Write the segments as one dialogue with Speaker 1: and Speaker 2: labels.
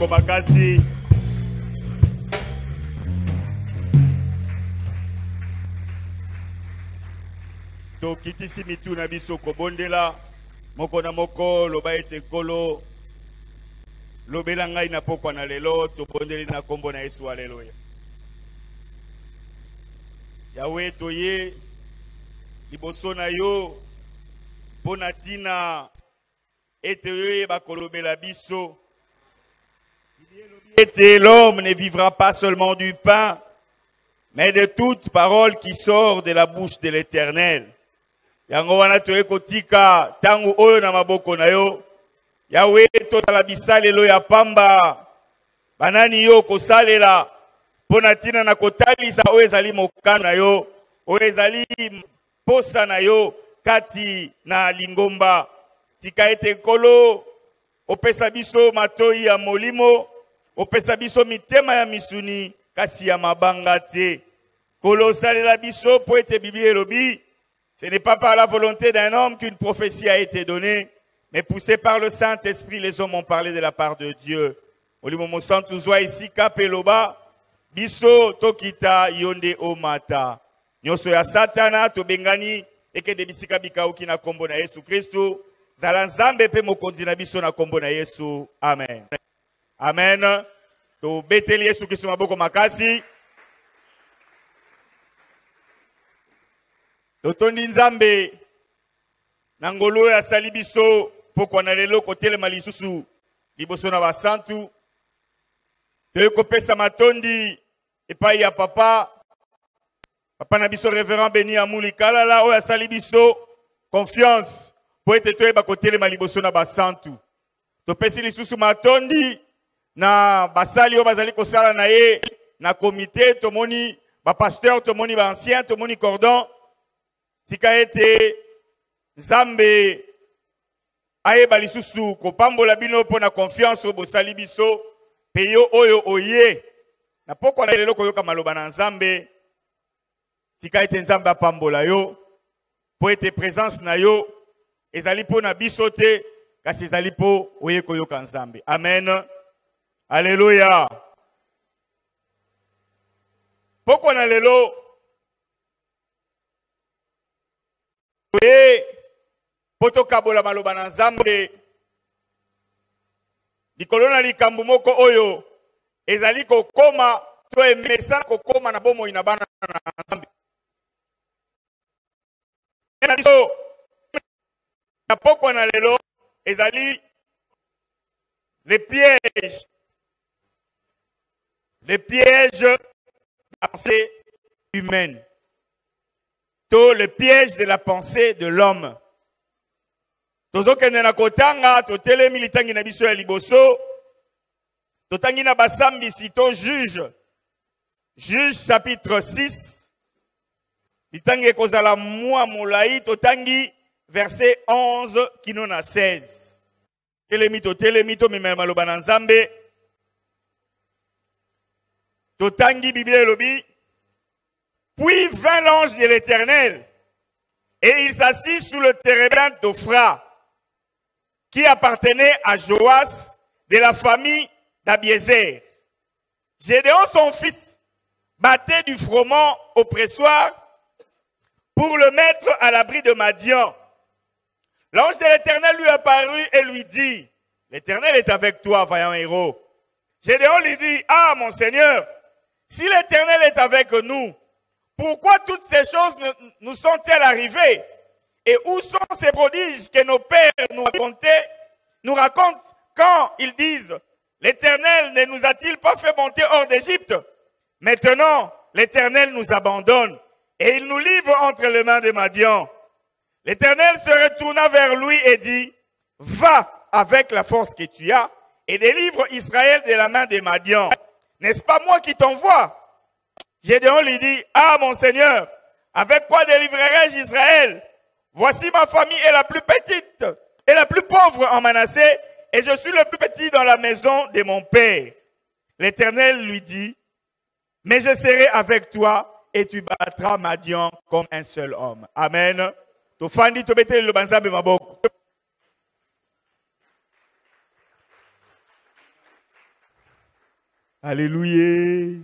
Speaker 1: maboko makasi. To kitisi mitu na biso kobondela moko na moko loba ete kolo lobela ngai na pokwa na lelo to bondeli na kombo na Yesu. Haleluya. Yawe toye liboso na yo pona tina ete yo bakolobela biso ete l'homme ne vivra pas seulement du pain mais de toute parole qui sort de la bouche de l'Éternel. Yango wana toye kotika tangu oyo na maboko na yo. Yawe tosala bisalelo ya pamba banani yo kosalela pona tina na kotalisa oyo ezali mokano na yo, oyo ezali posa na yo kati na lingomba. Tika ete kolo opesa biso matoi ya molimo, opesa biso mitema ya misuni kasi ya mabanga te. Kolo salela biso po ete Biblia elobi, ce n'est pas par la volonté d'un homme qu'une prophétie a été donnée, mais poussé par le Saint-Esprit, les hommes ont parlé de la part de Dieu. Olimo mosantu zwa ici kapeloba, biso tokita yonde omata. Nyoso ya satana to bengani eke de bisika bikauki na kombo na Yesu Kristo. Zala nzambe pe mokonzi na biso na kombo na Yesu. Amen. Amen. To beteli Yesu Kristo maboko makasi. Totondi nzambe nangolo ya salibiso pokwa na lelo kotelema lisusu liboso na basantu. Toye kopesa matondi epai ya papa na biso révérend Béni Amuli Kalala oyo asali biso confiance po ete toyeba kotelema liboso na basantu. Topesi lisusu matondi na basali oyo bazali kosala na ye na komite, tomoni bapasteur, tomoni baancien, tomoni cordon. Tika ete Nzambe ayeba lisusu kopambola bino po na confiance oyo bosali biso pe yo oyo oye na pokwa na lelo koyoka maloba na Nzambe. Tika ete Nzambe apambola yo po ete présence na yo ezali po na biso te kasi ezali po oye koyoka Nzambe. Amen. Alléluia. Pokwa na lelo oye poto kabola maloba na Nzambe likolo na likambo moko oyo ezali kokoma to emesa kokoma na bomoi na bana na Nzambe. Na pokwa na lelo ezali les pièges de la pensée humaine. Le piège de la pensée de l'homme. Tozokende na kotanga totele militangi na biso ya liboso. Totangi na basambi sito juge. Juge chapitre 6. Litangi kozala mwa molai totangi verset 11 kino na 16. Telemi to mema maloba na Nzambe. Totangi Biblia elobi. Puis vint l'ange de l'Éternel, et il s'assit sous le térébinthe d'Ophra, qui appartenait à Joas de la famille d'Abiézer. Gédéon, son fils, battait du froment au pressoir pour le mettre à l'abri de Madian. L'ange de l'Éternel lui apparut et lui dit, l'Éternel est avec toi, vaillant héros. Gédéon lui dit, ah mon Seigneur, si l'Éternel est avec nous, pourquoi toutes ces choses nous sont-elles arrivées? Et où sont ces prodiges que nos pères nous racontent quand ils disent, l'Éternel ne nous a-t-il pas fait monter hors d'Égypte? Maintenant, l'Éternel nous abandonne et il nous livre entre les mains de Madian. L'Éternel se retourna vers lui et dit, va avec la force que tu as et délivre Israël de la main de Madian. N'est-ce pas moi qui t'envoie? Gédéon lui dit, ah mon Seigneur, avec quoi délivrerai-je Israël? Voici ma famille est la plus petite et la plus pauvre en Manassé, et je suis le plus petit dans la maison de mon père. L'Éternel lui dit, mais je serai avec toi et tu battras Madian comme un seul homme. Amen. Tofandi tobete le banzambe maboko. Alléluia.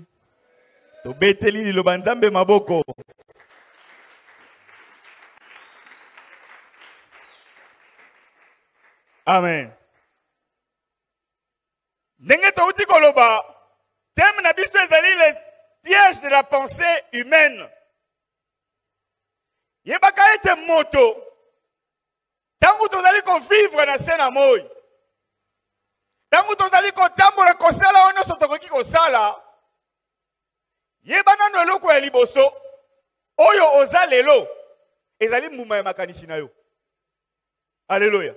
Speaker 1: Tobeteli liloba nzambe maboko. Amen. Ndenge touti koloba, thème na biso ezali le piège de la pensée humaine. Yebaka ete moto. Tangu tozali ko vivre na sena moi. Tangu tozali ko tambola kosala ono sotokoki kosala. Yebana no eloko ya liboso. Oyo oza lelo. Ezali mbuma ya makanisi na yo. Alléluia.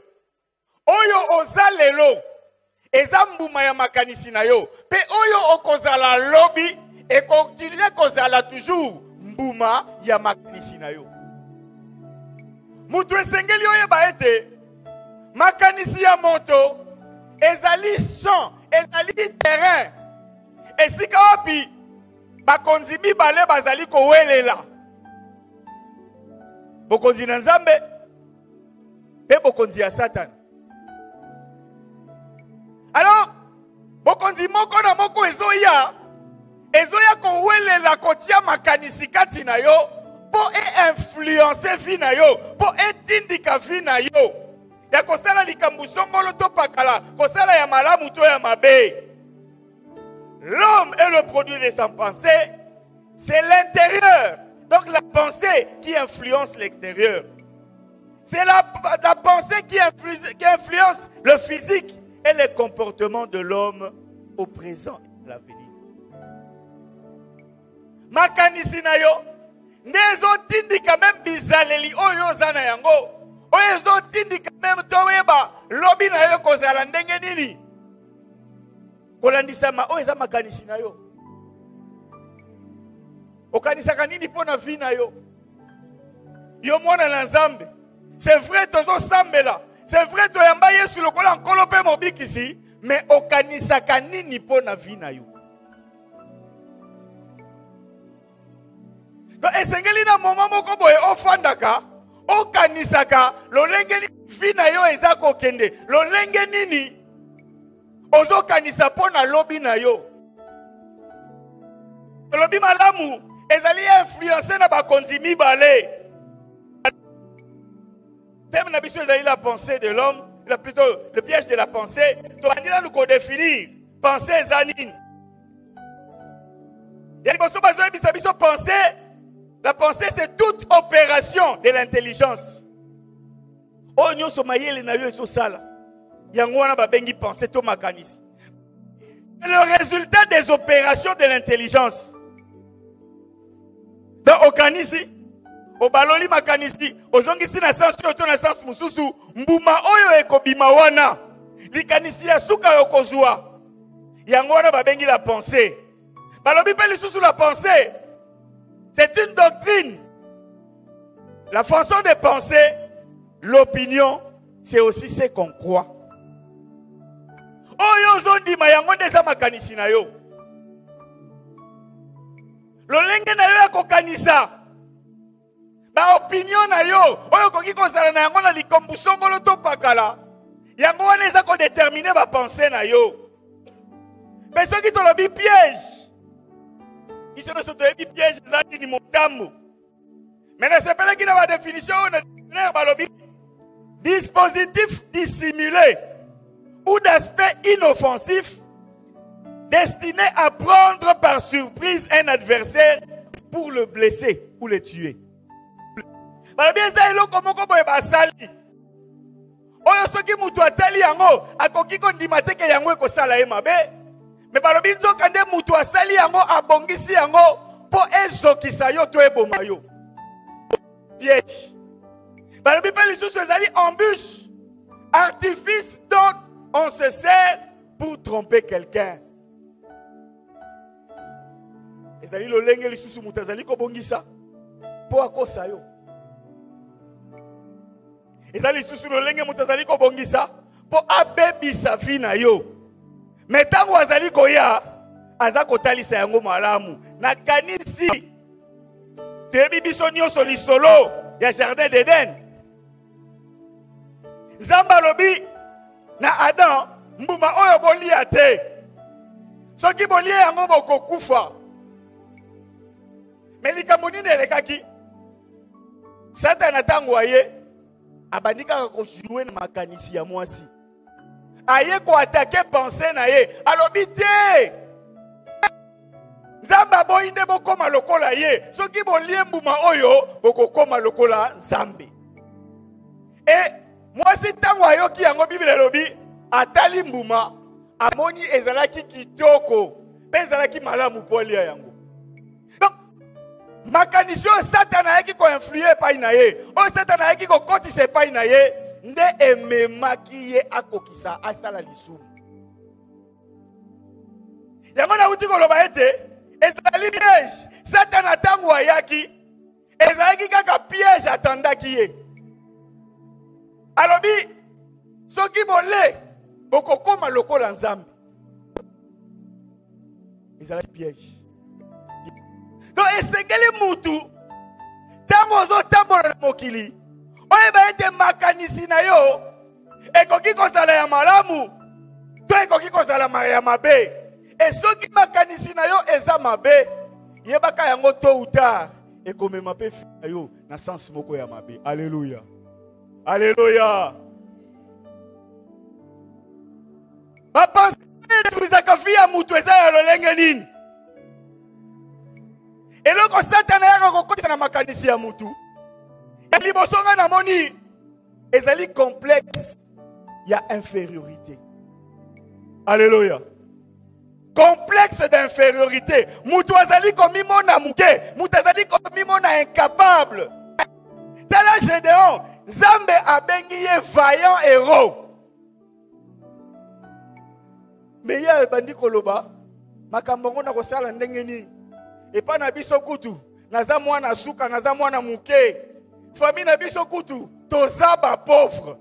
Speaker 1: Oyo oza lelo. Eza mbuma ya makanisi na yo. Pe oyo okozala lobi. Et continue kozala toujours mbuma ya makanisi na yo. Mutu esengeli oyeba ete makanisi ya moto ezali champ, ezali terrain. Esika wapi bakonzi mibale bazali kowelela. Bokonzi na Nzambe pe bokonzi ya Satan. Alors bokonzi moko na moko ezoya kowelela kotia makanisi kati na yo po influencer vie na yo, po etindika vie na yo. Ya kosala likambu songolo to pakala, kosala ya malamu to ya mabe. L'homme est le produit de sa pensée, c'est l'intérieur. Donc la pensée qui influence l'extérieur. C'est la pensée qui influence le physique et le comportement de l'homme au présent et à l'avenir. Makanisi na yo nezo tindika même bizaleli oyo zana yango oyo zo tindika même toyeba lobi na yo kozala ndenge nini kolandisa ma oyo za makanisi na yo okanisaka nini pona vie na yo yo mwana na Nzambe. C'est vrai tozo sambela, c'est vrai toyamba Yesu lokola nkolo pe mobikisi, mais okanisaka nini pona vie na yo. Esengeli na moma moko boye ofandaka okanisaka lolenge vie na yo eza kokende lolenge nini ozokanisa pona lobi na yo. Lobi malamu ezali influencer na bakonzi mibale. Thème na biso ezali la pensée de l'homme, plutôt le piège de la pensée. Tobandila nous ko définir pensée zanine. Ya liboso bazo bisa biso pensée. La pensée, c'est toute opération de l'intelligence. Oh, nous sommes mayele na yo so sala. Yango wana ba bengi pensée to makanisi. Le résultat des opérations de l'intelligence. Dans okanisi, obaloli makanisi, ozongisi na sens to na sens mususu, mbuma oyo ekobima wana. Likanisi ya suka yokozua. Yango wana ba bengi la pensée. Balobi pe lisusu la pensée. C'est une doctrine. La façon de penser, l'opinion, c'est aussi ce qu'on croit. Oyo zondi mayango ndeza makanisi na yo. Lolenge na yo ya kokanisa. Ba opinion na yo, oyo koki kozala na yango na likombu songolo to pakala. Yango wana eza ko déterminer ba pensée na yo. Mais ce qui te lobi piège. Qui se ne piège zaki ni motambo. Maintenant c'est pas là qui n'a pas de définition dispositif dissimulé ou d'aspect inoffensif destiné à prendre par surprise un adversaire pour le blesser ou le tuer. Balobi ça elo komoko boye basali. Oyo soki mutu atali yango akoki kondima te ke yango ekosala ye mabe. Mais balobi nzoka nde mutu asali yango abongisi yango po ezokisa yo to eboma yo. Piège. Balobi pe lisusu ezali embûche, artifice dont on se sert pour tromper quelqu'un. Ezali lolenge lisusu mutu azali kobongisa po akosa yo. Ezali lisusu lolenge mutu azali kobongisa po abebisa vie na yo. Mais tango azali koya aza kotalisa yango malamu na kanisi tebi biso nyonso lisolo ya jardin d'Eden. Nzambe lobi na Adam mbuma oyo bolia te Soki bolie yango bokokufa. Mais likambo nini elekaki? Satan atango aye abandika ko jouer na makanisi ya mwasi. Aye ko attaquer pensée na ye. Alobi te. Nzamba boinde bokoma lokola ye. Soki bolie mbuma oyo bokokoma lokola Nzambe. Et mwasi tango ayoki yango Bible lobi atali mbuma amoni ezalaki kitoko pe ezalaki malamu polia yango. Donc makanisi oyo Satan ayaki ko influer pa na ye, oyo Satan ayaki ko kotisa pa na ye, nde ememaki ye akokisa asala lisumu. Yango na uti koloba ete ezali piège. Satan atango ayaki ezalaki kaka piège atandaki ye. Alobi soki bole bokokoma lokola Nzambe. Ezalaki piège. Donc esengeli mutu tango ozotambola na mokili oyeba ete makanisi na yo ekoki kozala ya malamu to ekoki kozala ya mabe. E soki makanisi na yo eza mabe yebaka yango tôt ou tard ekomema pe fi na yo na sens moko ya mabe. Alléluia. Alléluia. Bapanse etuzaka fi ya mutu eza ya lolenge nini? Eloko Satan ayaka kokotisa na makanisi ya mutu. Ya libosonga na moni ezali complexe ya infériorité. Alléluia. Complexe d'infériorité. Mutu azali komimona muke, mutu azali komimona incapable. Tala Gédéon, Nzambe abengi ye vaillant héros. Mais ya bandi koloba makambo ngo na kosala ndenge nini? Et pas na biso kutu, naza mwana suka, naza mwana muke. Famille na biso kutu, toza ba pauvre.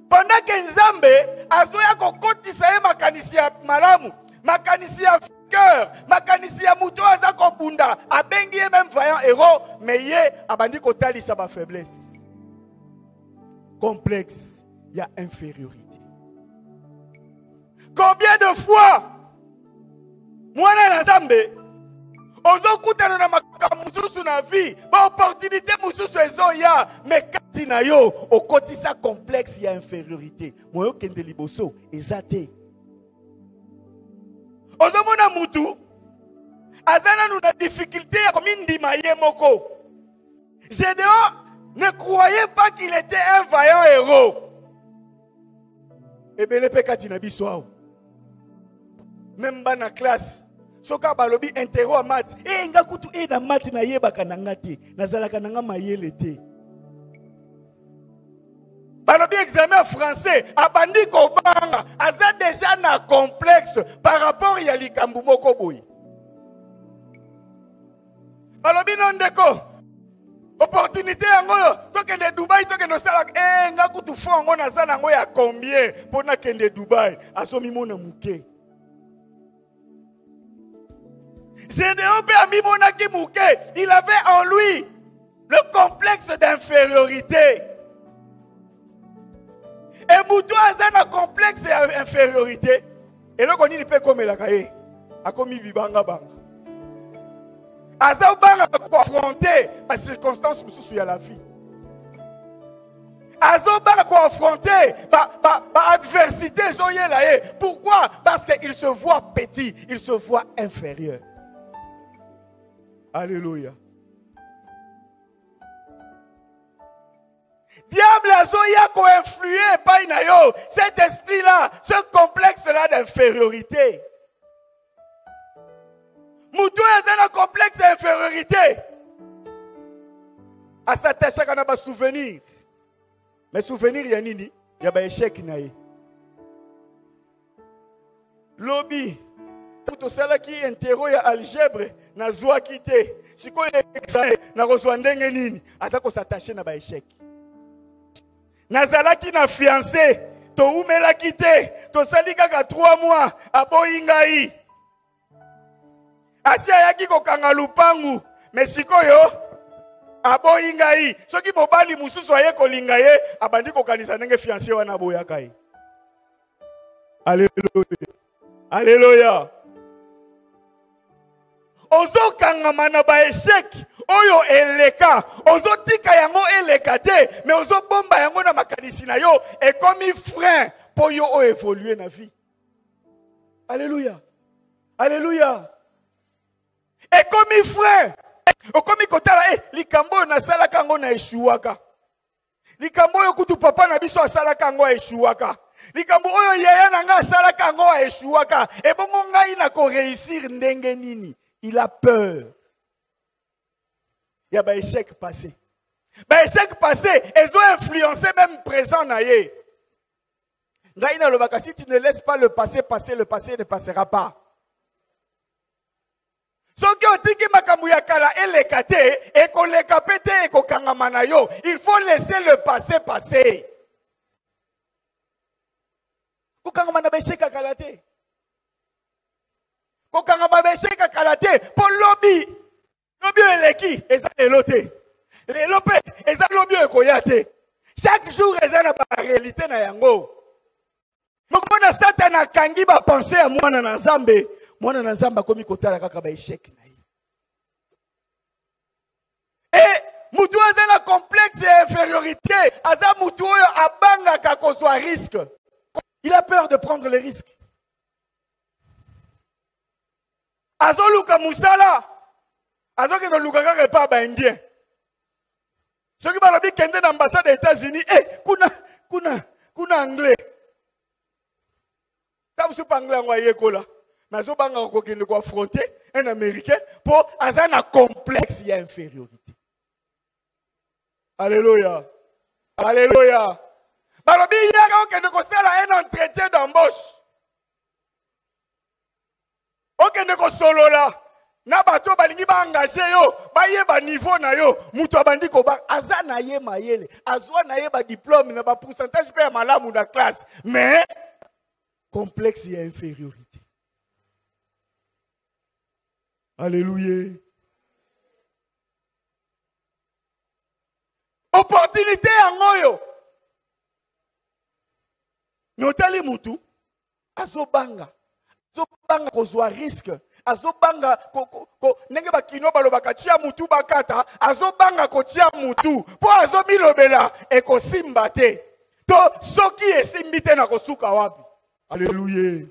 Speaker 1: Pendant que Nzambe azoya kokotisa ye makanisi ya malamu, makanisi ya cœur, makanisi ya muto aza kobunda, abengi ye même vaillant héros, mais ye abandi kotalisa ba faiblesse. Complexe, il y a infériorité. Combien de fois mwana na Nzambe ozo kutana na makambo mususu na vie, ba opportunité mususu ezo ya, mais kati na yo okotisa complexe ya infériorité. Moyo kende liboso ezate. Ozo mona mutu azana na difficulté ya komindima ye moko. Gédéon ne croyait pas qu'il était un vaillant héros. Ebele pe kati na biso. Même dans la classe, soka balobi intero a mat, nga kutu na mat na yebaka na ngati, nazalaka na nga mayele te. Balobi examen français, abandi ko banga, aza déjà na complexe par rapport ya likambu moko boyi. Balobi non deko, opportunité yango, tokende Dubai, tokende sala, nga kutu fongo na zana ngo ya combien, pona kende Dubai, asomi mona muke. Gédéon pe amimona ki muke, il avait en lui le complexe d'infériorité. Et Moutou a un complexe d'infériorité. Et là, on dit peut comme la caille. A commis bibanga banga. Aza banga pour affronter les circonstances sous la vie. Aza banga pour affronter l'adversité. Pourquoi? Parce qu'il se voit petit, il se voit inférieur. Alléluia. Diable a zoya ko influé par inayo, cet esprit-là, ce complexe-là d'infériorité. Moutou a un complexe d'infériorité. A s'attacher à nos souvenirs. Mais souvenirs, il y a nini? Il y a un échec. Lobby. Tout cela qui est interro ya algèbre na zwa kité. Si ko examen na kozwa ndenge nini, azako s'attacher na ba échec. Nazalaki na fiancé, to umela kité, to sali kaka 3 mois aboyingai. Asia yaki ko kanga lupangu, mais sikoyo aboyingai. Soki bobali mususu aye ko lingaye, abandi ko kanisa ndenge fiancé wana boyaka. Alléluia. Alléluia. Ozo kangamana ba échec. Oyo eleka. Ozo tika yango eleka te. Mais ozo bomba yango na makanisi na yo. Et comme frein pour yo o évoluer na vie. Alléluia. Alléluia. Et comme frein. O comme kotala likambo na sala kango na eshuaka. Likambo yo kutu papa na biso asala kango eshuaka. Likambo oyo yaya na nga asala kango eshuaka. E bongo ngai na ko réussir ndenge nini. Il a peur. Il y a un échec passé. Un échec passé, ils ont influencé même présent na ye. Si tu ne laisses pas le passé passer, le passé ne passera pas. Il faut laisser le passé passer. Pour lobby eleki eza elote lelope eza lobby ekoyate chaque jour eza na ba réalité na yango mokona Satan akangi ba penser ya mwana na Nzambe akomi kotala kaka ba échec na ye et mutu aza na complexe d'infériorité aza mutu oyo abanga kozwa risque, il a peur de prendre les risques. Azoluka musala azoke no luka kaka pa ba indien soki balobi kende na ambassade des États-Unis kuna anglais tabusu pa anglais ngo yekola mais azobanga ko kende ko affronter un américain pour azana complexe ya infériorité. Alléluia. Alléluia. Balobi yaka kende ko sala un entretien d'embauche. Okende ko solola na bato balingi ba engagé yo ba yeba niveau na yo mutu abandi ko ba aza na ye mayele azwa na ye ba diplôme na ba pourcentage pe ya malamu na classe mais complexe ya infériorité. Alléluia. Opportunité ya ngoyo notali mutu azobanga kozwa risque azobanga nenge bakino balobaka tia mutu bakata azobanga kotia mutu po azomilobela ekosimba te to soki esimbi te na kosuka wapi. Alléluia.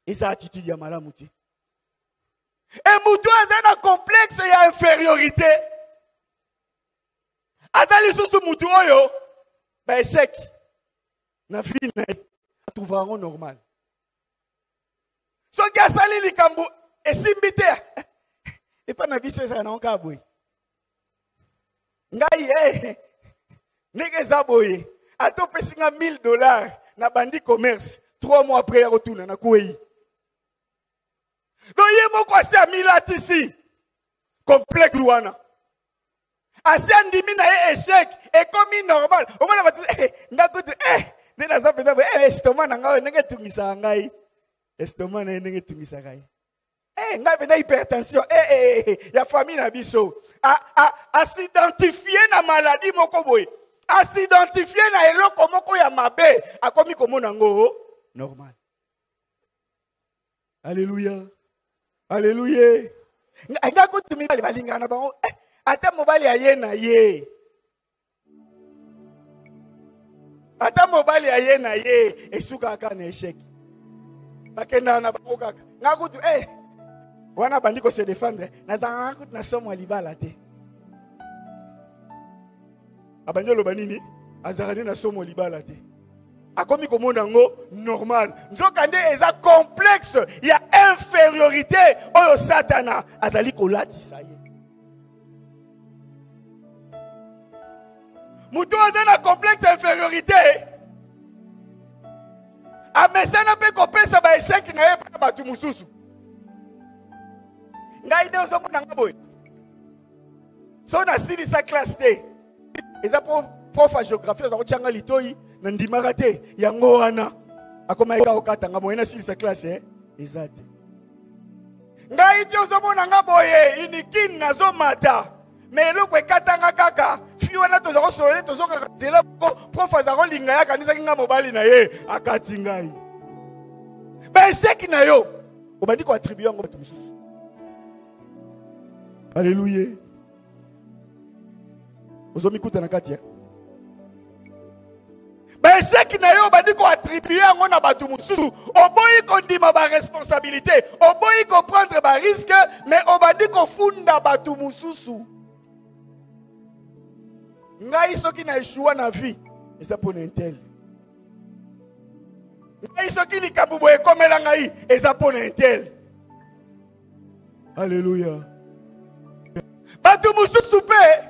Speaker 1: Eza attitude ya malamu te e mutu aza na complexe ya infériorité aza lisusu mutu oyo ba échec na vie na trouvera normal. So ki asali likambo esimbi te epa na biso eza na onka boye ngai ndenge eza boye atopesi nga $1000 na bandi commerce 3 mois après ya rotuna na kuei do ye moko asi amila atisi complexe wana asi andimi na ye échec ekomi normal omona batu ngakutu nena za pena estomac na ngai ndenge tungisa ngai estomac na ndenge tungisa ngai ngai pena hypertension ya famille na biso a s'identifier na maladie moko boye a s'identifier na eloko moko ya mabe akomi komona ngo normal. Alléluia. Alléluia. Ngakutu mibali balingana bango ata mobali aye na ye ata mobali aye na ye esuka aka na échec bakenda na bango kaka ngakutu wana bandi ko se défendre nazanga ngakutu na somo libala te abandi loba nini azarani na somo libala te akomi komona ngo normal nzokande eza complexe ya infériorité oyo Satana azali kolatisa ye. Mutu aza na complexe d'infériorité amesana pe kopesa ba échec na ye pa batu mususu ngai de ozo mona ngaboy so na sili sa classe te eza prof a géographie za kochanga litoi na ndimaka te yango wana akoma eka okatanga moyena sili sa classe eza te ngai de ozo mona ngaboye inikini nazo mata mais eloko ekatanga kaka fi wana tozako solole tozokaka nzela prof azako linga ya kanisa kinga mobali na ye akati ngai
Speaker 2: ba échec na yo obandi ko attribuer yango bato mususu. Alléluia. Ozomikuta na kati. Ba échec na yo obandi ko attribuer yango na bato mususu. Oboyi ko ndima ba responsabilité, oboyi ko prendre ba risque, mais obandi ko funda bato mususu. Ngai soki na échoué na vie, et ça pour n'intel. Ngai soki likambo boye komela ngai, et ça pour n'intel. Alléluia. Bato mususu pe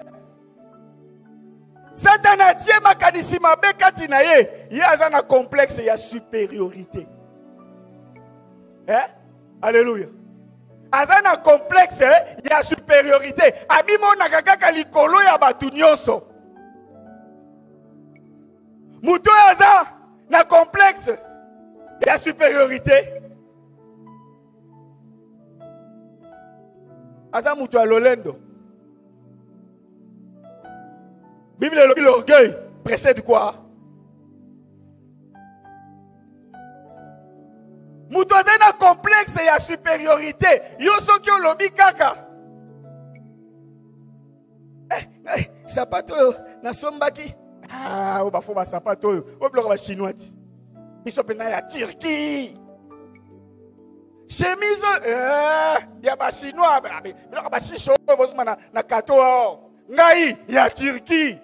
Speaker 2: Satan a tie makanisi mabe kati na ye, ye aza na complexe ya supériorité. Alléluia. Aza na complexe ya supériorité. Abimo na kaka likolo ya batu nyonso. Muto aza na complexe ya supériorité. Aza muto ya lolendo. Bible dit l'orgueil précède quoi? Muto aza na complexe ya supériorité. Yo soki olobi kaka. Sapato yo na sombaki. Ah, o bafo ba sapato yo. O bloka ba chinois ti. Biso pena ya Turquie. Chemise ya ba chinois. Bloka ba shisho bozuma na kato. Ngai ya Turquie.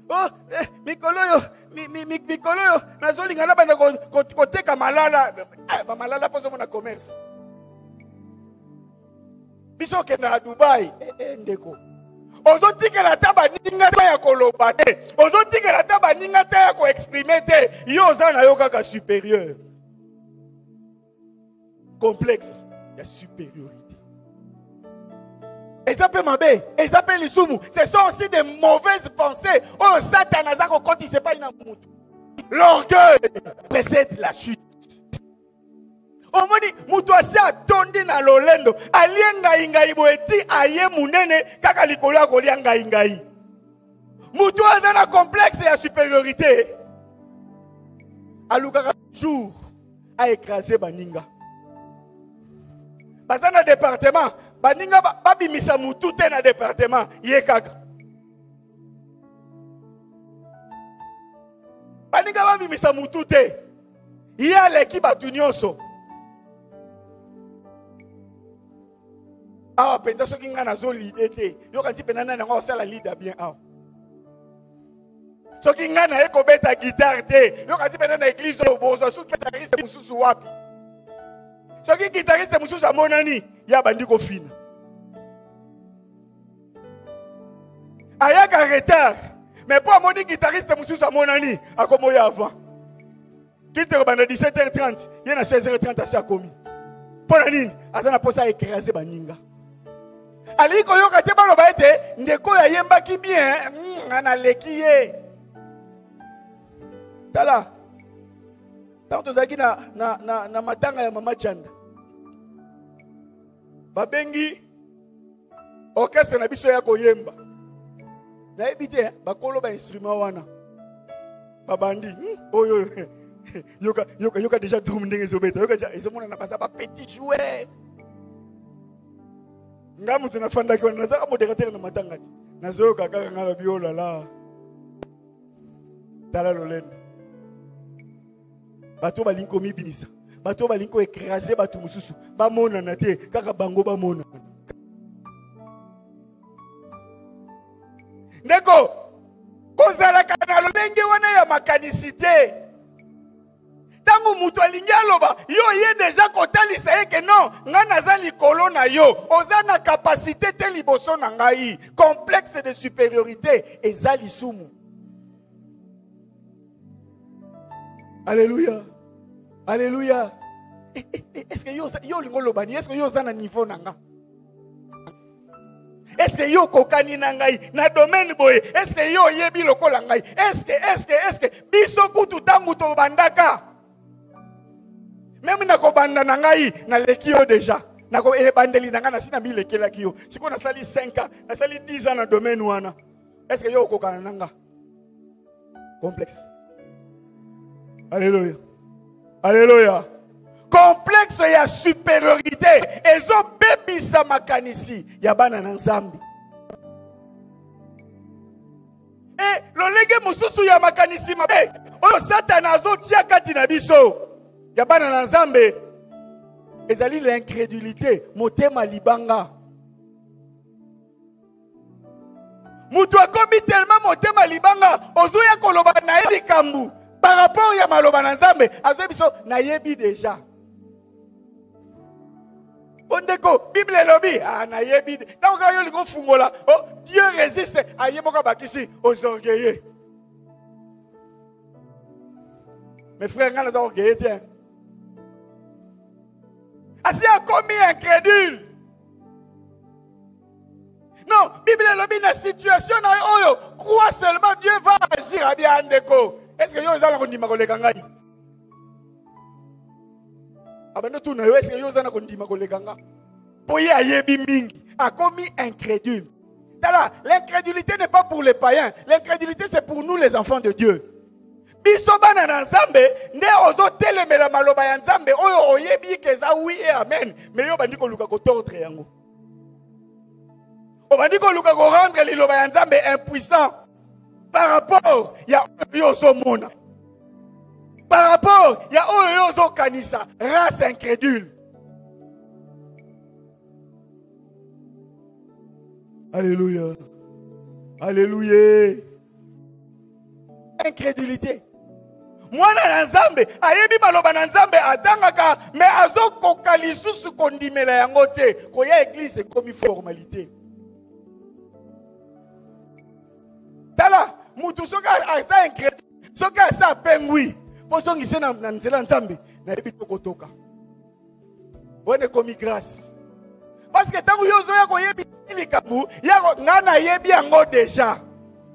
Speaker 2: Oh, mikolo yo nazolinga na bana koteka malala ba malala pozo mona commerce. Biso ke na Dubai ndeko. Ozotikela taba ninga ta ya koloba te. Ozotikela taba ninga ta ya ko exprimer te. Yo za na yo kaka supérieur. Complexe ya supériorité. Et ça peut m'abe, et ça peut l'isumu. Ce sont aussi des mauvaises pensées. Oh, Satan a zako quand il sait pas une amour. L'orgueil précède la chute. Oh, moni, mutuasi atondi na lolendo. Alienga inga iboeti aye munene kaka likola kolianga ingai. Mutuasi na complexe ya supériorité. Alukaka jour a écrasé baninga. Bazana département. Baninga babimisa mutu te na département ye kaka. Baninga babimisa mutu te ye aleki batu nyonso. Awa penza soki nga nazo lide te yo kanti penana na ngo sala leader bien awa. Soki nga na eko beta guitare te yo kanti penana église obozo soki guitariste mususu wapi. Soki guitariste mususu amonani ya bandi ko fina. Ayaka retard. Mais pour mon guitariste mususu amonani akomoya avant. Qu'il te rebande 17h30, il y a 16h30 à komi. Pour la nini, azana posa écraser baninga. Ali ko yoka te baloba ete ndeko ya yemba ki bien, ana lekiye. Tala. Tanto zaki na matanga ya mama Chanda. Babengi orchestre na biso ya koyemba. Na ebite bakolo ba instrument wana. Babandi. Oyo yoka déjà drum ndenge zobeta. Yoka ezomona na basa ba petit jouet. Ngamu tunafanda kwa nazaka moderateur na matanga ti. Nazoyoka kaka ngala biola la. Tala lolendo. Bato balinko mibinisa. Bato balinko écraser bato mususu. Ba mona na te kaka bango ba mona. Ndeko kozala kana lolenge wana ya makanisite. Tango mutu alingi aloba yo ye déjà kotalisa eke non nga naza likolo na yo oza na capacité te liboso na ngai. Complexe de supériorité eza lisumu. Alléluia. Alléluia. Est-ce que yo lingo lobani? Est-ce que yo zana niveau nanga? Est-ce que yo kokani nangai na domaine boye? Est-ce que yo yebi lokola ngai? Est-ce que biso kutu tangu to bandaka? Même na ko banda nangai na lekio déjà. Na ko bandeli nanga na sina mi lekela kio. Siko na sali 5 ans, na sali 10 ans na domaine wana. Est-ce que yo kokana nanga? Complexe. Alléluia. Alléluia. Complexe ya supériorité. Ezo bebisa makanisi ya bana na Nzambe. Et lolenge mususu ya makanisi mabe. Oyo Satan azo tia kati na biso. Ya bana na Nzambe. Ezali l'incrédulité, motema libanga. Mutu akomi tellement motema libanga, ozoya koloba na yebi kambu. Par rapport ya maloba na Nzambe, azo biso na yebi déjà. Ondeko, Bible lobi, na yebi. Tant que yo liko fungola, oh, Dieu résiste à yemoka bakisi aux orgueilleux. Mes frères, ngana za orgueilleux tiens. Asi a commis incrédule. Non, Bible lobi na situation na oyo, crois seulement Dieu va agir à bien andeko. Est-ce que yo zana kondima koleka ngai? Abano tu na yo est-ce que yo zana kondima koleka nga? Poye ayebi mingi, a commis incrédule. Tala, l'incrédulité n'est pas pour les païens, l'incrédulité c'est pour nous les enfants de Dieu. Biso bana na Nzambe nde ozo telemela maloba ya Nzambe oyo oyebi keza oui et amen, mais yo bandi ko luka ko tordre yango. O bandi ko luka ko rendre liloba ya Nzambe impuissant par rapport ya yo zo mona. Par rapport ya oyo yo zo kanisa, race incrédule. Alléluia. Alléluia. Incrédulité. Mwana na Nzambe ayebi maloba na Nzambe atangaka mais azokoka lisusu kondimela yango te koya église comme formalité. Tala mutu soka asa incrédule soka asa pengwi posongise na nzela Nzambe na yebi tokotoka. Bonne comme grâce. Parce que tangu yo zoya koyebi likabu yako ngana yebi yango déjà.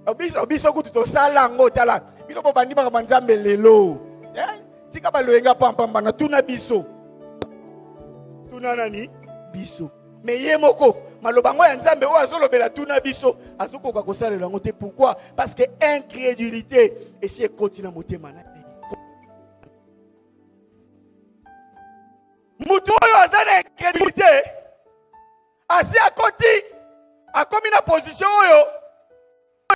Speaker 2: Obiso kutu to sala ngo tala. Bino bo bandi ba Nzambe lelo. Tika ba loenga pampamba na tuna biso. Tuna nani? Biso. Mais ye moko maloba ngo ya Nzambe o azolobela tuna biso azokoka kosalela ngo te. Pourquoi? Parce que incrédulité et si continue motema na. Mutu oyo azana incrédulité. Asi akoti akomi na position oyo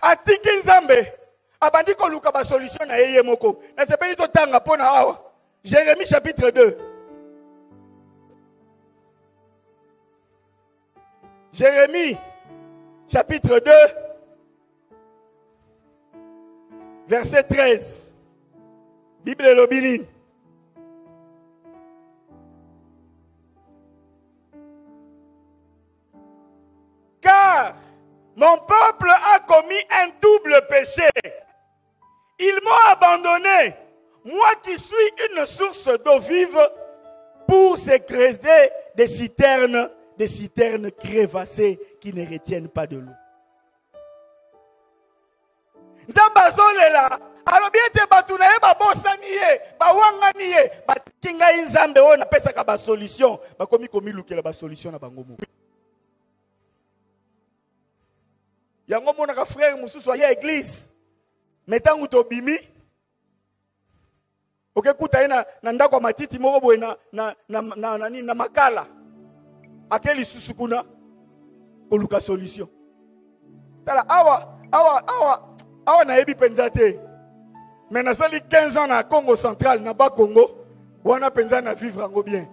Speaker 2: atiki Nzambe abandi ko luka ba solution na yeye moko na sepeli to tanga pona awa. Jérémie chapitre 2. Jérémie chapitre 2 verset 13. Bible lobini. Car mon peuple a commis un double péché. Ils m'ont abandonné, moi qui suis une source d'eau vive, pour se creuser des citernes crévassées qui ne retiennent pas de l'eau. Nzambazolela, alobi ete batu na ye babosani ye, bawangani ye, batinga Nzambe oyo na pesaka ba solution, bakomi komi lukela ba solution na bango mo. Yango monaka frère mususu ya église metangu to bimi oke kuta ina na ndako matiti moko boye na makala akeli susu kuna koluka solution tala awa na yebi penza te mais na sali 15 ans na Congo central na ba Congo wana penza na vivre ngo bien.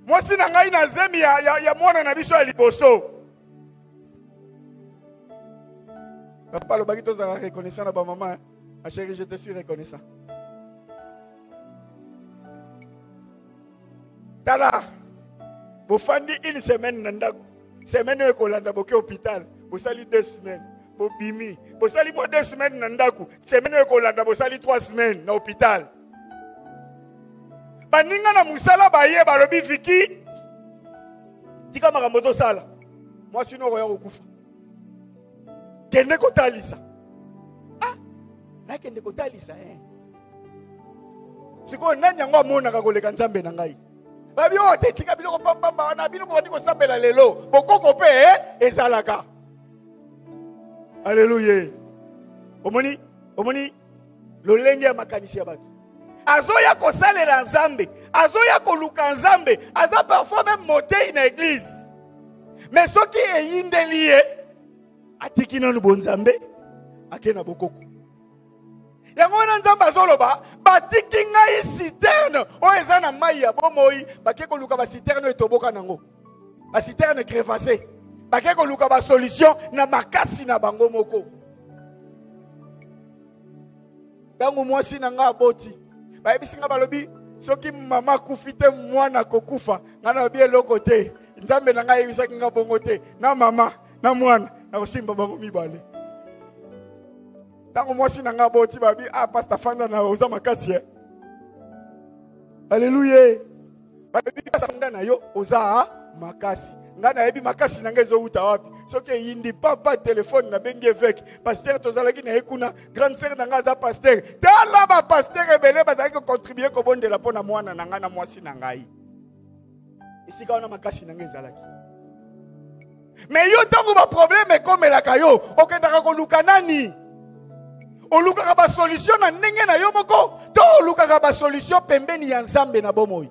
Speaker 2: Moi si na ngai na zemi ya mwana na biso ya liboso. Papa le bagito za reconnaissant na ba maman. Ma chérie, je te suis reconnaissant. Tala. Bo fandi une semaine na ndako. Semaine e kolanda boke hôpital. Bo sali 2 semaines. Bo bimi. Bo sali mo 2 semaines na ndako. Semaine e kolanda bo sali 3 semaines na hôpital. Baninga na musala baye balobi viki tika makambo to sala moi sino roya kokufa kende kotalisa na kende kotalisa siko nani yango amona ka koleka Nzambe na ngai babi o te tika biloko pambamba na bino bodi ko sambela lelo bokoko pe ezalaka. Alléluia. omoni lolenge ya makanisi ya bato. Azoya kosalela nzambe, azoya koluka nzambe, aza parfois même monté une église. Mais soki eyindeli ye, atiki nanu bonzambe, akena bokoko. Yango wana nzambe azoloba, batiki ngai citerne, o eza na mai ya bomoi, bake koluka ba citerne etoboka nango. Ba citerne crevassée. Bake koluka ba solution na makasi na bango moko. Tangu mwasi na nga aboti. Bayebisi nga balobi, soki mama kufite mwana kokufa, ngana bie lokote. Nzambe na nga yebisaki nga bongo te. Na mama, na mwana, na kosimba bango mibale. Tangu mwasi na nga aboti, babi, pastor fanda na oza makasi. Alléluia. Babi, pastor fanda na yo, oza makasi. Ngana yebi makasi na nga ezo uta wapi. Soki yindi papa téléphone na bengi évêque pasteur tozalaki na ekuna grande sœur na nga za pasteur tala ba pasteur ebele bazaki contribuer ko bondela pona mwana na nga na mwasi na ngai isika ona makasi na nga ezalaki. Mais yo tango ba problème ekomelaka yo okendaka koluka nani olukaka ba solution na ndenge na yo moko to olukaka ba solution pembeni ya nzambe na bomoi.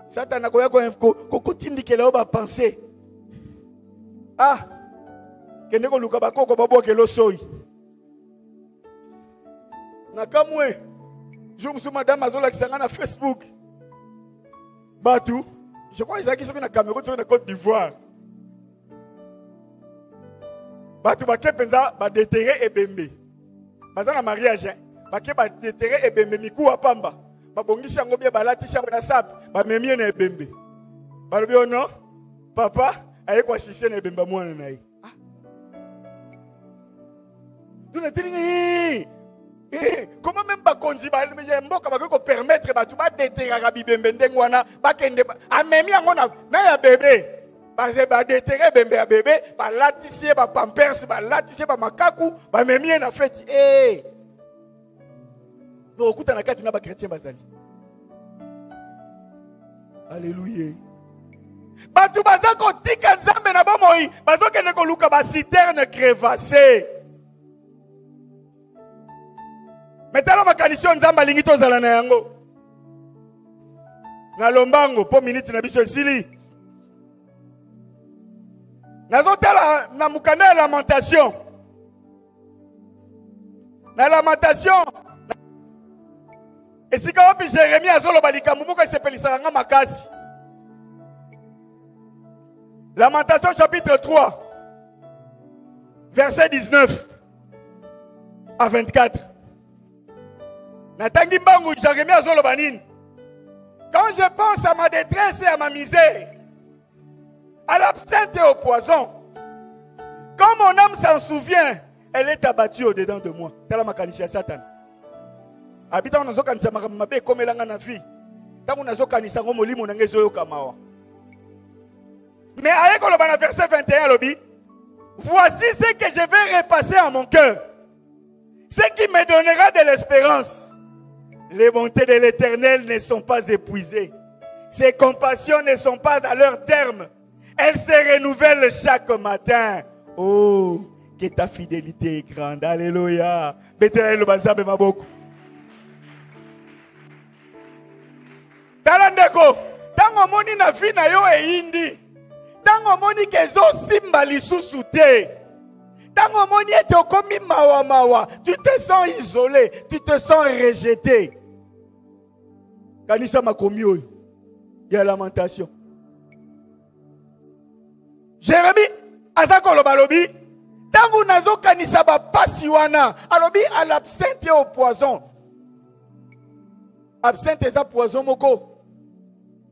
Speaker 2: Satan akoya ko kotindikela ba penser. Kende ko luka bakoko babokelo soyi. Na kamwe jumsu madame azolakisanga na Facebook. Batu, je crois qu'ils sont na Cameroun, sur na Côte d'Ivoire. Batu ba kepenza ba déterrer ebembe. Bazana mariage, ba ke ba déterrer ebembe miku apamba. Babongisi yango bia balatisi yango na sap bamemie na ebembe balobi ono papa aye kwa sise na ebembe mwana na ye duna tilingi comment même bakonzi ba mboka bakoko permettre batu ba déterrer bibembe ndenge wana bakende amemi yango na ya bébé ba déterrer bembe ya bébé balatisi ba pampers balatisi ba makaku bamemie na fête Okuta na kati na ba chrétien bazali. Alléluia. Batu bazako tika nzambe na bomoi, bazoke ne ko luka ba citerne crevassée. Metala makanisio nzamba lingi tozala na yango. Na lombango po minute na biso esili. Nazotala na mukanda ya lamentation. Na lamentation et si quand Jérémie a zolo balika mubuko sepelisanga makasi. Lamentation chapitre 3 verset 19 à 24. Natangi mbangu Jérémie a zolo banine. Quand je pense à ma détresse et à ma misère, à l'absinthe et au poison, quand mon âme s'en souvient, elle est abattue au-dedans de moi. Tala makanisia Satan. Habita on azokanisa mabe komelanga na vie. Tangu nazokanisa ngo molimo na ngezo yoka mawa. Mais avec le verset 21 lobi, voici ce que je vais repasser à mon cœur. Ce qui me donnera de l'espérance. Les bontés de l'Éternel ne sont pas épuisées. Ses compassions ne sont pas à leur terme. Elles se renouvellent chaque matin. Oh, que ta fidélité est grande. Alléluia. Béthéel le bazabe maboko. Talandeko, tango moni na fi na yo e indi. Tango moni kezo simba lisusu te. Tango moni ete okomi mawa mawa, tu te sens isolé, tu te sens rejeté. Kanisa makomi oyo. Il y a lamentation. Jérémie azako lobalobi, tango nazo kanisa ba pasi wana, alobi à l'absinthe et au poison. Absinthe et à poison moko.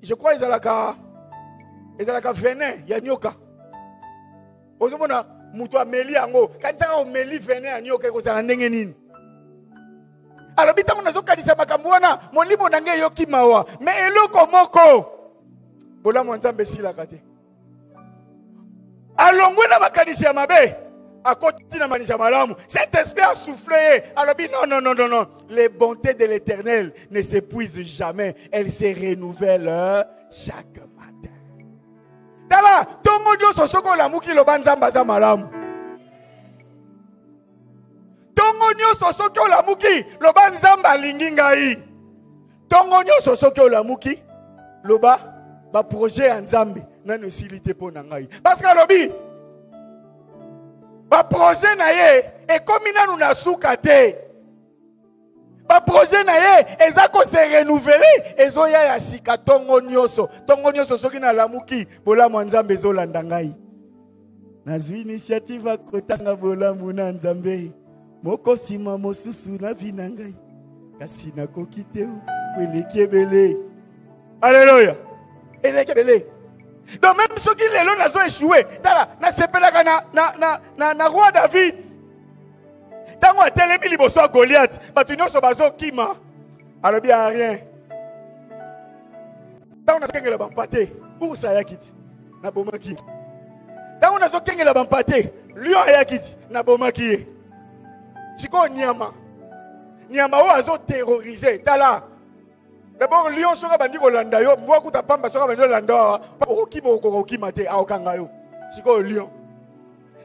Speaker 2: Je crois qu'ils ont la venin, il y a nyoka. Ozomona muto ameli yango, kanisa omeli venin ya nyoka ko za ndenge nini. Alors bita mona zo kanisa makambo wana, molimo nange yoki mawa, mais eloko moko. Bola mwanzambe sila kate. Alongwe na makanisa ya mabe, akoti na manisha malamu. Cet esprit a soufflé. Alors non. Les bontés de l'Éternel ne s'épuisent jamais. Elles se renouvellent chaque matin. Tala, tongo dio sosoko la muki lo banzamba za malamu. Tongo nyonso soki olamuki, loba nzambe alingi ngai. Tongo nyonso soki olamuki, loba ba projet ya nzambe nanu silité po na ngai. Parce que lobi ba projet na ye ekomi nanu na suka te. Ba projet na ye eza ko se renouveler ezoya ya sika tongo nyonso. Tongo nyonso soki na lamuki, bolamu nzambe ezolanda ngai. Nazwi initiative akotanga bolamu na nzambe. Moko sima mosusu na vina ngai. Kasi nakoki te kweleki ebele. Alléluia. Eleki ebele. Donc même ceux qui les lois ont échoué, na sepelaka na roi David. Tango atelemi liboso Goliath, batu nyonso bazo kima. Alobi a rien. Tango na kengela bampate, pour ça yakiti na bomaki. Tango na zo kengela bampate, lion yakiti na bomaki. Siko nyama. Nyama o azo terroriser. Tala. D'abord, lion sera bandi kolanda yo, mwa kuta pamba sera bandi kolanda oki mate aokanga yo. Siko lion.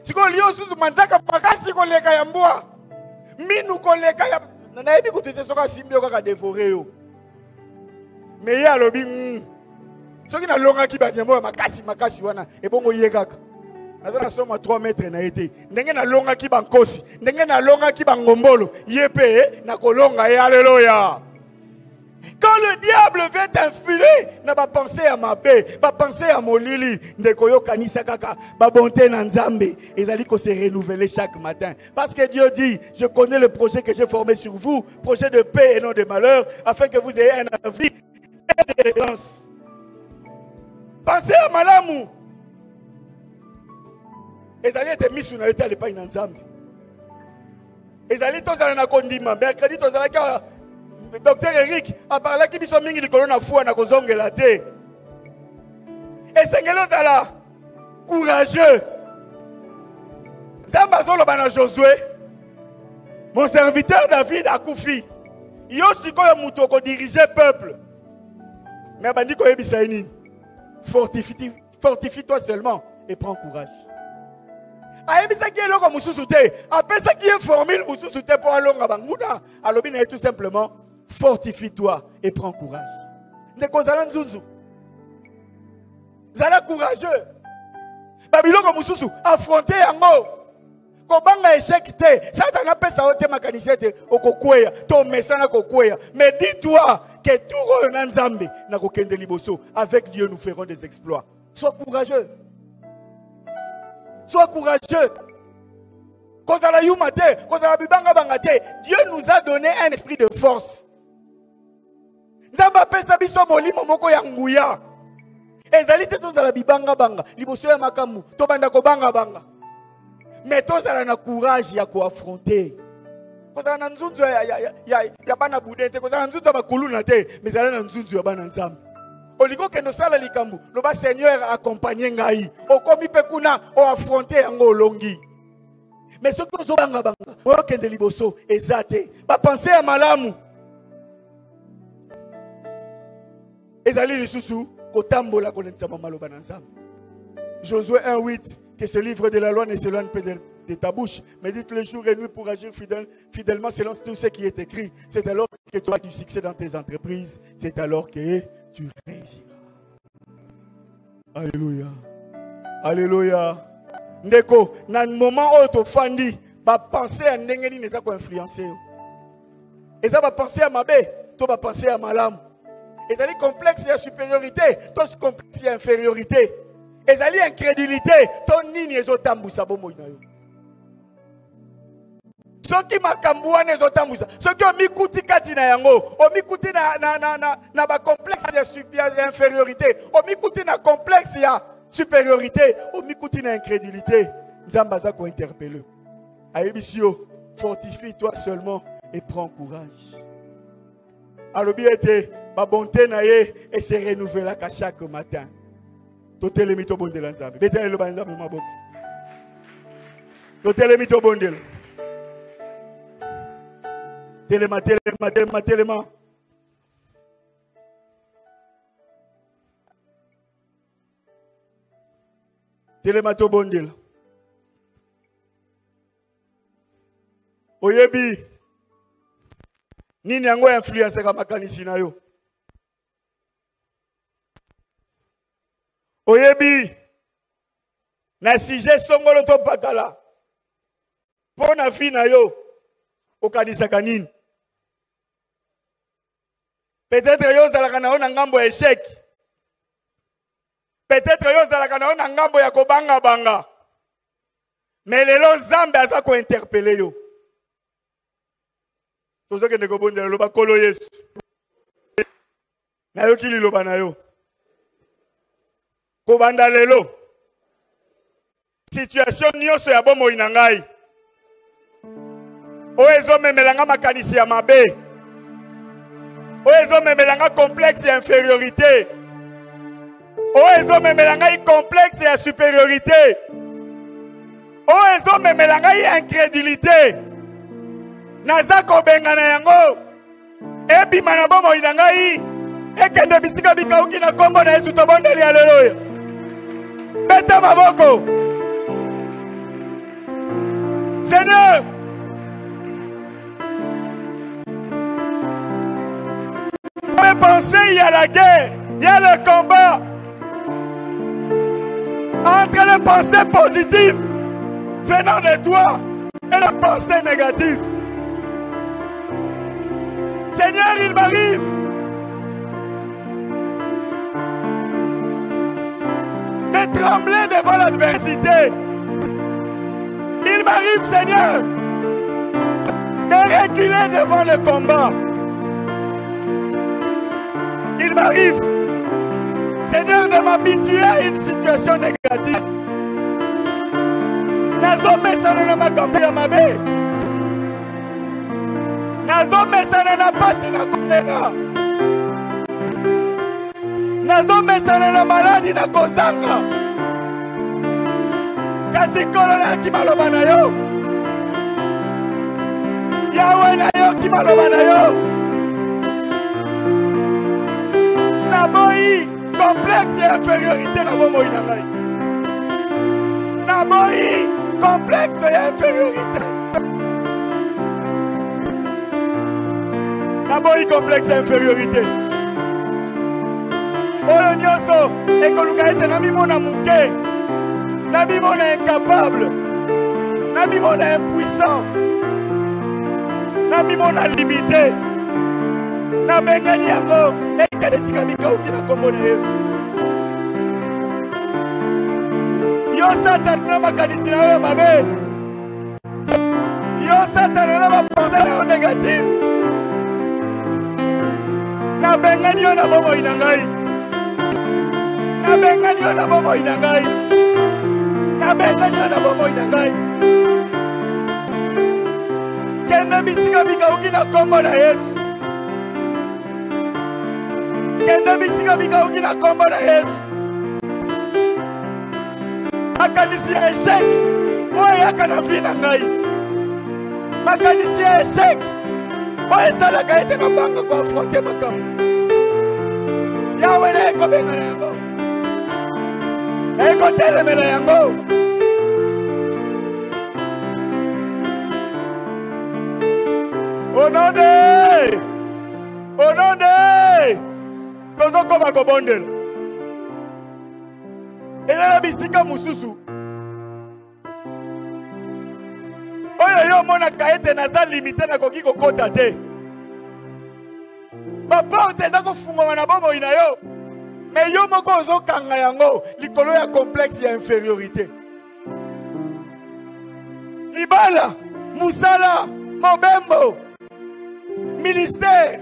Speaker 2: Siko lion susu manzaka makasi koleka ya mbwa. Minu koleka ya na ebi kutete soka simbi kaka dévorer yo. Mais ya lobi soki na longa ki ba nyambo makasi wana ebongo yekaka. Nazana soma 3 mètres na été. Ndenge na longa ki ba nkosi, ndenge na longa ki ba ngombolo, yepe na kolonga ya alléluia. Quand le diable veut t'influer, n'a pas pensé à ma paix, pas pensé à mon lili, ndekoyo kanisa kaka, ba bonté na nzambe, et ali ko se renouveler chaque matin. Parce que Dieu dit, je connais le projet que j'ai formé sur vous, projet de paix et non de malheur, afin que vous ayez un avenir et de délivrance. Pensez à malamu. Et ali était mis sur na état le pas na nzambe. Et ali tozala na kondima, mercredi tozala ka Docteur Eric a parlé qui biso mingi likolo na foi na kozongela te. Et sengelo zala courageux. Zamba zolo bana Josué. Mon serviteur David a koufi. Yo sikoyo muto ko diriger peuple. Mais bandi ko yebisa nini? Fortifie-toi seulement et prends courage. Aebisa ki eloko mususu te. Apesa ki e formule mususu te pour alonga banguda. Alobi na tout simplement fortifie-toi et prends courage. Ndeko zala nzunzu. Zala courageux. Babiloko mususu affronter yango. Kobanga échec te. Satan apesa ote makanisete okokweya. To mesana kokweya. Mais dis-toi que tout na nzambe na kokende liboso. Avec Dieu nous ferons des exploits. Sois courageux. Sois courageux. Dieu nous a donné un esprit de force. Nzamba pesa biso molimo moko ya nguya. Ezali te tozala bibanga banga, liboso ya makamu, to banda ko banga banga. Mais tozala na courage ya ko affronter. Kozala na nzunzu ya bana budete, kozala na nzunzu ya bakuluna te, mais zala na nzunzu ya bana nzambe. Oliko kendo sala likambu, loba Seigneur accompagner ngai. Okomi pe kuna o affronter yango longi. Mais ce que zobanga banga, o kende liboso ezate, ba penser à malamu. Ezali lisusu kotambola kolentama maloba na nzambe. Josué 1:8, que ce livre de la loi ne s'éloigne pas de ta bouche, médite le jour et nuit pour agir fidèlement selon tout ce qui est écrit. C'est alors que tu auras du succès dans tes entreprises. C'est alors que tu réussiras. Alléluia. Alléluia. Ndeko, dans le moment où tu fandi, ba penser à ndengeni neza ko influencer. Et ça va penser à mabe, tu vas penser à malam. Et ça dit complexe et supériorité, toi complexe et infériorité. Et ça dit incrédulité, ton nini ezotambu sabo moinayo. Ceux qui makambuane ezotambu sa, ceux qui ont mikuti kati na yango, ont mikuti na ba complexe et infériorité, ont mikuti na complexe et supériorité, ont mikuti na incrédulité. Nzamba za ko interpeller. Aebisio, fortifie-toi seulement et prends courage. Alobi ete ba bonté na ye et se renouvela ka chaque matin. Totele mito bondela nzambe. Betele lo banzambe maboko. Totele mito bondela. Telema. Telema to bondela. Oyebi. Nini yango influence ka makanisi na yo. Oyebi. Na sujet songolo to bakala. Pona fi na yo. Okanisa kanini. Peut-être yo zalaka na ona ngambo échec. Peut-être yo zalaka na ona ngambo ya kobanga banga. Mais lelo Nzambe aza ko interpeller yo. Tozo ke ndeko bondela loba kolo Yesu. Na yo kili loba na yo. Ko banda lelo. Situation nyonso ya bomo inangai. Oezo memelanga makanisi ya mabe. Oezo memelanga complexe ya infériorité. Oezo memelanga complexe ya supériorité. Oezo memelanga incrédulité. Nazako bengana yango. Ebi manabomo inangai. Ekende bisika bikauki na kombo na Yesu tobondeli haleluya. Beta maboko. Seigneur. Pensez, il y a la guerre, il y a le combat. Entre les pensées positives venant de toi et les pensées négatives. Seigneur, il m'arrive de trembler devant l'adversité. Il m'arrive, Seigneur, de reculer devant le combat. Il m'arrive, Seigneur, de m'habituer à une situation négative. Nazome sana makambo ya mabe. Nazome sana na pasi na kolera. Nazome sana na maladi na kozanga. Kasi kolona kimaloba na yo. Yawe na yo kimaloba na yo. Naboyi complexe et infériorité na bomo inangai. Naboyi complexe et infériorité. Naboyi complexe et infériorité. Oyo nyoso ekoluka ete na mimona muke. Na mimona incapable. Na mimona impuissant. Na mimona limité. Na bengani yango ekadesika bikauki na kombo na Yesu. Yo Satan na makanisi na yo mabe. Yo Satan na mapense na yo négatif. Na bengani yo na bomo inangai. Na bengani yo na bomo inangai. Na bengani yo na bomo inangai. Kende bisika bikauki na kombo na Yesu. Kende bisika bikauki na kombo na Yesu. Makanisi ya échec. Oye akana fina ngai. Makanisi ya échec. Oye salaka ete na banga kwa affronter makambo. Yawe na eko bengana yango. Eko telemela yango. Au nom de Tozo koma kobondela. Ezala bisika mususu. Oyo yo mona kaete naza limité na koki kokota te. Ba porte eza kofungwa na bomo ina yo. Mais yo moko ozokanga yango likolo ya complexe ya infériorité. Libala, musala, mobembo, ministère.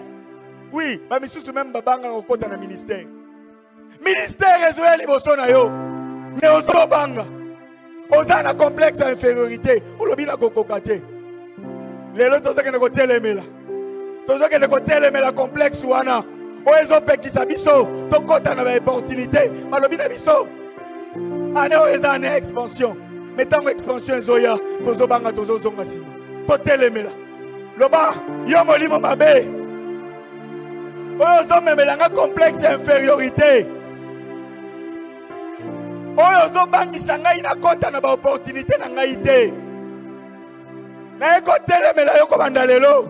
Speaker 2: Oui, ba misusu même babanga kokota na ministère. Ministère ezoya liboso na yo. Mais ozobanga. Oza na complexe ya infériorité. Olobi na kokoka te. Lelo tozokende kotelemela. Tozokende kotelemela complexe wana. Oezo pekisa biso. Tokota na ba opportunité. Malobi na biso. Ane oeza ane expansion. Mais tango expansion ezoya. Tozobanga tozozonga sima. Totelemela. Loba, yo molimo mabe. Oyo memelanga complexe ya infériorité. Oyo bangisa ngai na kota na ba opportunité na ngai te. Na eko telemela yoko bandalelo.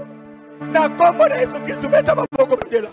Speaker 2: Na kombo na Yesu Kristo beta maboko bendela.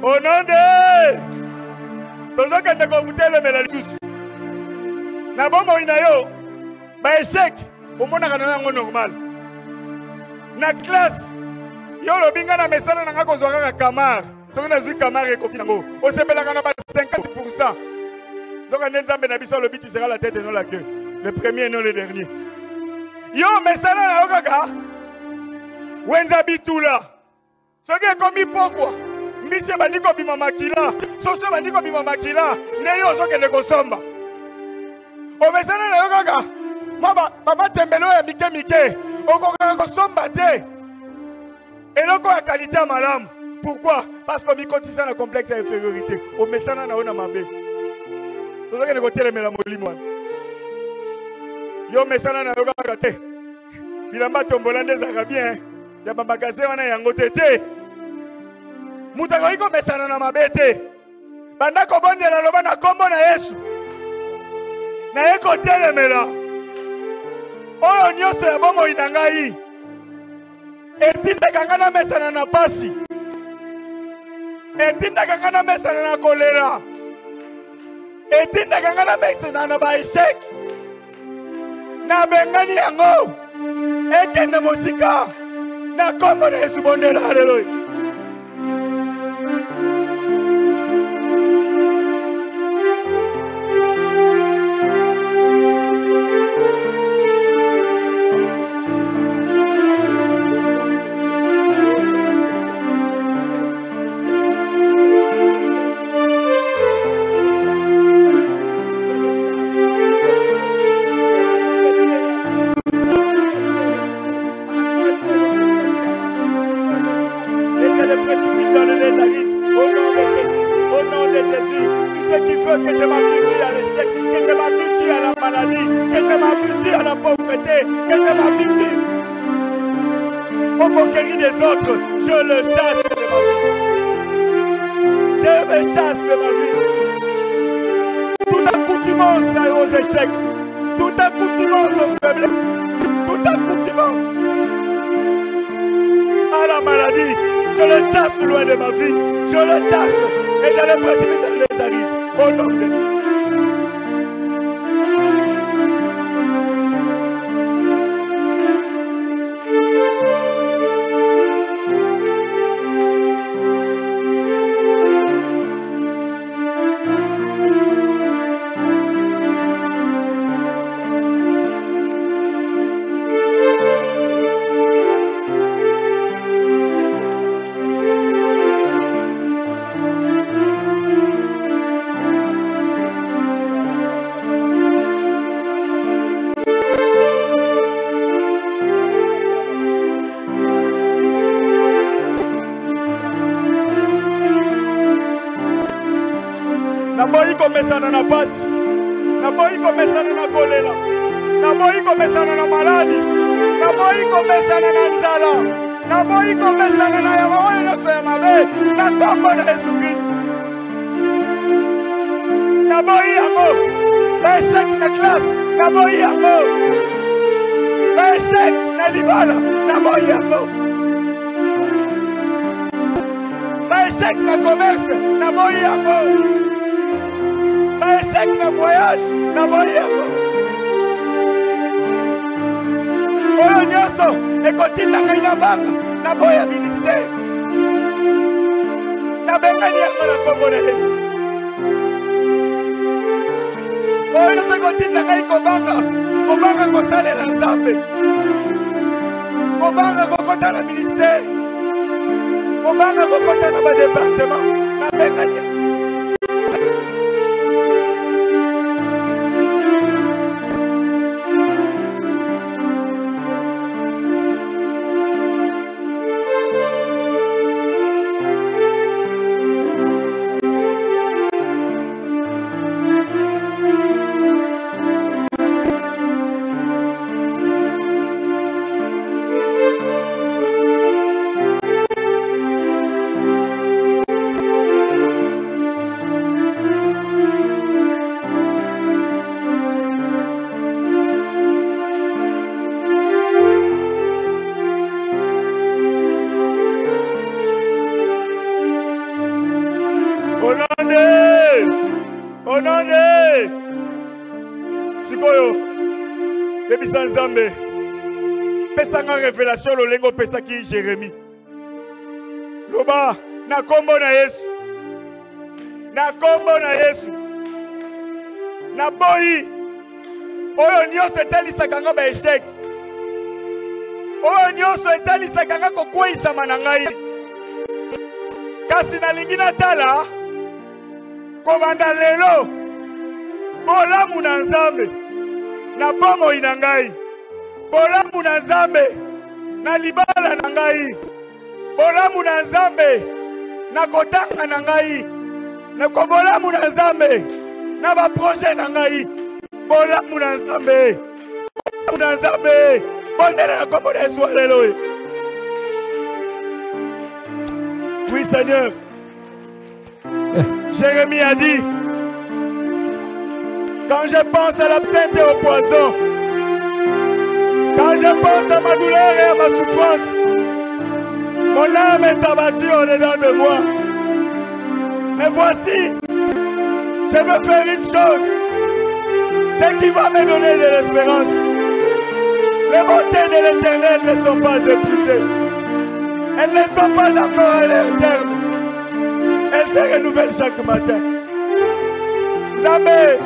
Speaker 2: Au nom de tozoka ndeko mutele mela lisusu na bombo inayo ba échec omona kana yango normal na classe yo lobinga na mesana nanga kozwa kaka kamar soki nazwi kamar ekoki nango osepelaka na ba 50%. Donc nzambe na biso lobi tu seras la tête et non la queue, le premier et non le dernier. Yo mesana na okaka wenza bitula soki ekomi pokwa mbisi bandiko bima makila soso bandiko bima makila ne yo zokende kosomba omesana na yo kaka mama tembelo ya mike mike okoka kosomba te eloko ya qualité ya malamu. Pourquoi? Parce que mikotisa na complexe ya infériorité omesana na yo na mabe tozokende kotelemela molimo wana yo mesana na yo kaka te bilamba tombola nde ezalaka bien ya bamagasin wana yango te mutaka iko mesana na mabete banda kobondela loba na kombo na Yesu na eko telemela oyo nyonso ya bomoi na ngai etindaka nga na mesana na pasi etindaka nga na mesana na kolera etindaka nga na mesana na baeshek na bengani yango ekende mosika na kombo na Yesu bondela. Haleluya. Que je m'habitue à l'échec, que je m'habitue à la maladie, que je m'habitue à la pauvreté, que je m'habitue aux moqueries des autres, je le chasse de ma vie. Je me chasse de ma vie. Toute accoutumance aux échecs, toute accoutumance aux faiblesses, toute accoutumance à la maladie, je le chasse loin de ma vie. Je le chasse et je le précipite dans les arides. Au nom de Jésus. Naboyi komesana na pasi, naboyi komesana na kolela, naboyi komesana na maladi, naboyi komesana na nzala, naboyi komesana na yabaoyo nyonso ya mabe, na kombo na Yesu Kristo. Naboyi yango, baeshek na classe, naboyi yango, baeshek na libala, naboyi yango, baeshek na commerce, naboyi yango, échec na voyage, na boya. Oyo nyonso ekotinda ngai na banga, na boya ministère. Na bengani yango na kombo na Yesu. Oyo nyonso ekotinda ngai kobanga kosalela Nzambe. Kobanga kokota na ministère. Kobanga kokota na ba département, na bengani yango. Nzambe pesanga révélation lolengo pesaki Jérémie loba na kombo na Yesu, na kombo na Yesu, na boyi oyo nyonso etalisaka nga ba échec, oyo nyonso etalisaka nga kokweyisama na ngai, kasi nalingi natala kobanda lelo bolamu na Nzambe na bomoi na ngai, bolamu na Nzambe na libala na ngai, bolamu na Nzambe na kotanga na ngai, na kobolamu na Nzambe na ba projet na ngai, bolamu na Nzambe, bolamu na Nzambe, bondela na kombo na Yesu lelo. Oui Seigneur. Jérémie a dit, quand je pense à l'absinthe et au poison, quand je pense à ma douleur et à ma souffrance, mon âme est abattue au-dedans de moi. Mais voici, je veux faire une chose, ce qui va me donner de l'espérance. Les bontés de l'Éternel ne sont pas épuisées. Elles ne sont pas encore à leur terme. Elles se renouvellent chaque matin. Zambé,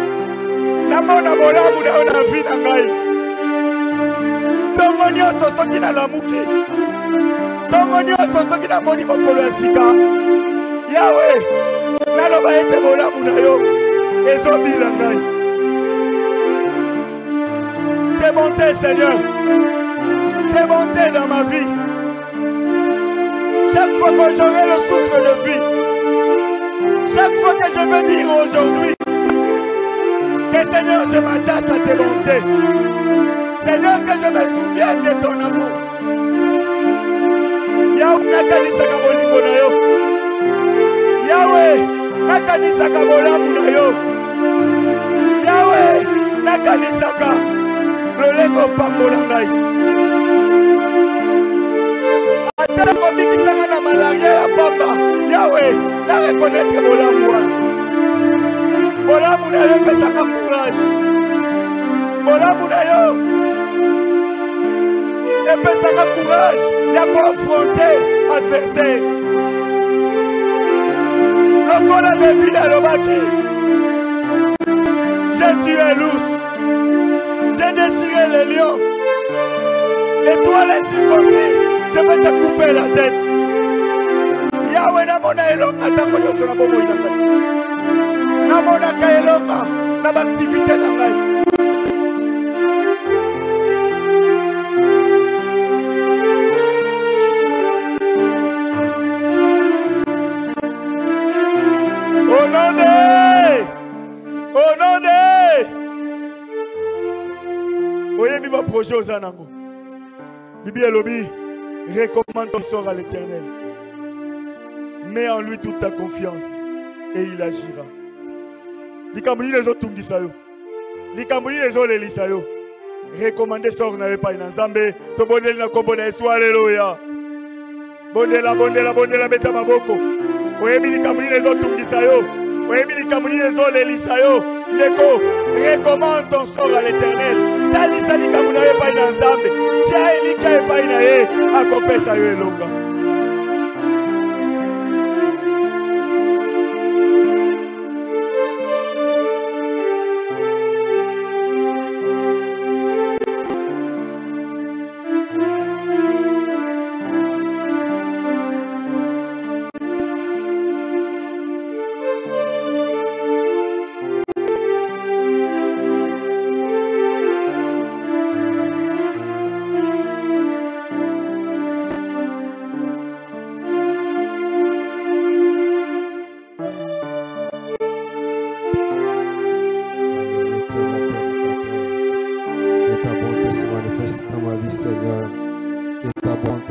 Speaker 2: namona bolamu na ona vie na ngai. Tongo nyonso soki na lamuki. Tongo nyonso soki na moni mokolo ya sika. Yahweh, naloba ete bolamu na yo ezobila ngai. Tes bontés, Seigneur. Tes bontés dans ma vie. Chaque fois que j'aurai le souffle de vie, chaque fois que je veux dire aujourd'hui que Seigneur, je m'attache à tes bontés. Seigneur, que je me souvienne de ton amour. Yahweh nakanisa kabolingo na yo. Yahweh nakanisa kabolamu na yo. Yahweh nakanisa ka lolengo pambola ngai. Ata komikisanga na malaria ya pamba. Yahweh na reconnaître bolamu wana. Bolamu na yo pesaka courage. Bolamu na yo epesaka courage ya confronter adversaire. Lokola David alobaki, j'ai tué l'ours, j'ai déchiré les lions, et toi les circoncis, je vais te couper la tête. Yahweh namona elonga tango nyonso na bomoi na ngai. Namona ka elonga na activité na ngai. Au nom de Oyebi va projet aux anango. Bibi Elobi, recommande ton sort à l'Éternel. Mets en lui toute ta confiance et il agira. Likamuni les autres tungisayo. Likamuni les autres elisayo. Recommandez sort na pas na Nzambe, to bondeli na kombo na Yesu, alléluia. Bondela beta maboko. Oyebi likamuni les autres tungisayo. Oyebi likamuni les autres elisayo. Neko, recommande ton sort à l'Éternel. Talisa likamuni pas na Nzambe. Tia elika pas na ye, akopesa yo elonga.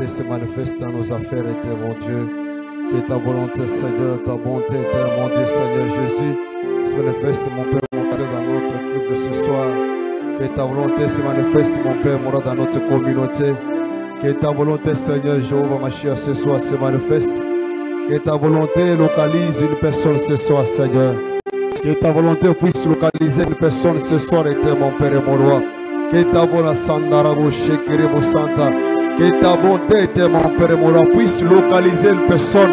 Speaker 3: Se manifeste dans nos affaires, éternel Dieu. Que ta volonté, Seigneur, ta bonté, éternel mon Dieu, Seigneur Jésus, se manifeste, mon Père, mon Dieu, dans notre culte de ce soir. Que ta volonté se manifeste, mon Père, mon Dieu, dans notre communauté. Que ta volonté, Seigneur Jéhovah, ma chère, ce soir se manifeste. Que ta volonté localise une personne ce soir, Seigneur. Que ta volonté puisse localiser une personne ce soir, éternel mon Père et mon Roi. Que ta volonté, Sandarabo, Shekere, Santa. Que ta bonté, mon Père et mon Roi, puisse localiser une personne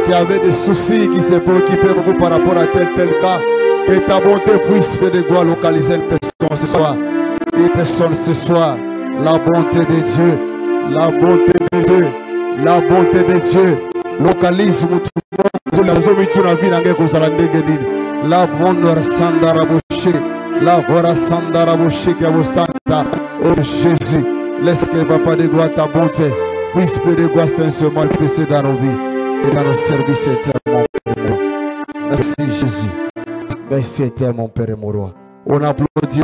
Speaker 3: qui avait des soucis, qui s'est préoccupée beaucoup par rapport à tel cas. Que ta bonté puisse, Père de gloire, localiser une personne ce soir. Une personne ce soir. La bonté de Dieu. La bonté de Dieu. La bonté de Dieu. Localise mon la bonne Sandarabouché. La bonne Sandarabouché qui a vos santa. Oh Jésus. Laisse que Papa de gloire, ta bonté puisse de gloire se manifester dans nos vies et dans nos services éternels, mon Père et mon Roi. Merci Jésus. Merci éternel, mon Père et mon Roi. On applaudit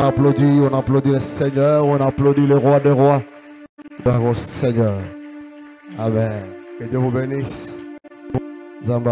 Speaker 3: le Seigneur, on applaudit le Roi des Rois. Bravo Seigneur. Amen. Que Dieu vous bénisse. Zamba.